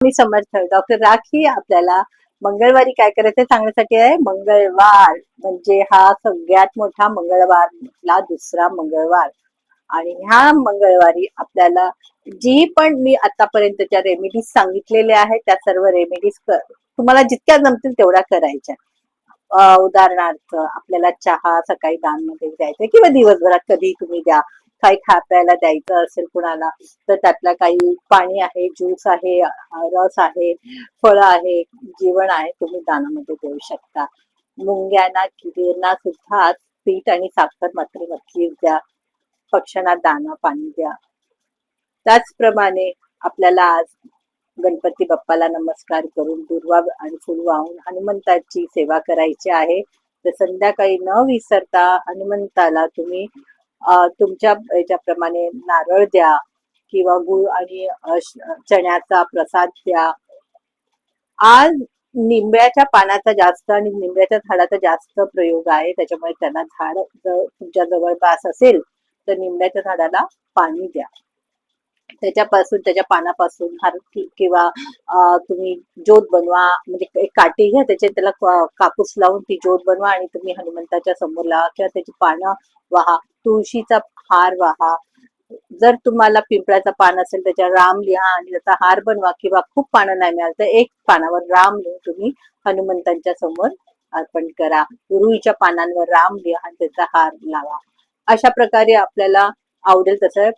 मी समर्थ doctor rakhi आपल्याला मंगळवारी काय करायचं सांगण्यासाठी आहे. मंगळवार म्हणजे हा सगळ्यात मोठा मंगळवारला दुसरा मंगळवार आणि ह्या मंगळवारी आपल्याला जी पण मी आतापर्यंतच्या रेमेडीज सांगितलेल्या आहेत त्या सर्व रेमेडीज तुम्हाला जितक्या जमतील तेवढ्या करायच्या. उदाहरणार्थ आपल्याला चहा सकाळी दानमध्ये द्यायचा किंवा दिवसभरात कधी तुम्ही द्या. काही प्यायला द्यायचं असेल कुणाला तर त्यातला काही पाणी आहे, ज्यूस आहे, रस आहे, फळ आहे, जीवन आहे, तुम्ही दानामध्ये देऊ शकता. मुंग्यांना किडींना सुद्धा पीठ आणि साखर मात्र नक्कीच द्या. पक्ष्यांना दाना पाणी द्या. त्याचप्रमाणे आपल्याला आज गणपती बाप्पाला नमस्कार करून दुर्वा आणि फुल वाहून हनुमंताची सेवा करायची आहे. तर संध्याकाळी न विसरता हनुमंताला तुम्ही तुमच्या याच्याप्रमाणे नारळ द्या किंवा गुळ आणि चण्याचा प्रसाद द्या. आज निंब्याच्या पानाचा जास्त आणि निंब्याच्या झाडाचा जास्त प्रयोग आहे, त्याच्यामुळे त्यांना झाड जर तुमच्या जवळपास असेल तर निंब्याच्या झाडाला पाणी द्या. त्याच्यापासून त्याच्या पानापासून किंवा तुम्ही ज्योत बनवा, म्हणजे एक काठी घ्या त्याला कापूस लावून ती ज्योत बनवा आणि तुम्ही हनुमंताच्या समोर लावा किंवा त्याची पानं वाहा. तुळशीचा हार वाहा. जर तुम्हाला पिंपळाचं पान असेल त्याच्यावर राम लिहा आणि त्याचा हार बनवा किंवा खूप पानं नाही मिळाल तर एक पानावर राम लिहून तुम्ही हनुमंतांच्या समोर अर्पण करा. रुईच्या पानांवर राम लिहा आणि त्याचा हार लावा. अशा प्रकारे आपल्याला आवडेल तसं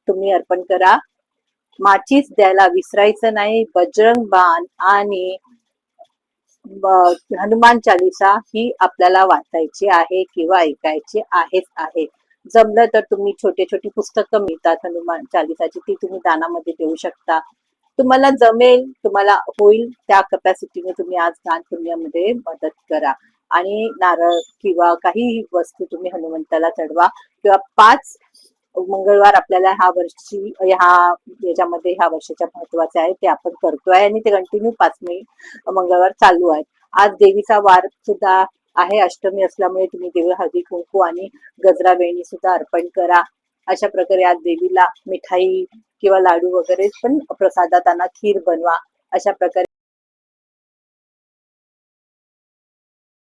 तुम्ही अर्पण करा. माचीस द्यायला विसरायचं नाही. बजरंग बाण आणि हनुमान चालिसा ही आपल्याला वाचायची आहे किंवा ऐकायची आहे. जमलं तर तुम्ही छोटे छोटी पुस्तकं मिळतात हनुमान चालिसाची, ती तुम्ही दानामध्ये देऊ शकता. तुम्हाला जमेल, तुम्हाला होईल त्या कपॅसिटीने तुम्ही आज दान पुण्यामध्ये मदत करा आणि नारळ किंवा काही वस्तू तुम्ही हनुमंताला चढवा किंवा 5 मंगळवार आपल्याला ह्या वर्षाच्या महत्वाचे आहे ते आपण करतोय आणि ते कंटिन्यू 5 मंगळवार चालू आहेत. आज देवीचा वार सुद्धा आहे, अष्टमी असल्यामुळे तुम्ही देवी हळदी कुंकू आणि गजरा वेणी सुद्धा अर्पण करा. अशा प्रकारे आज देवीला मिठाई किंवा लाडू वगैरे पण प्रसादात आणा, खीर बनवा. अशा प्रकारे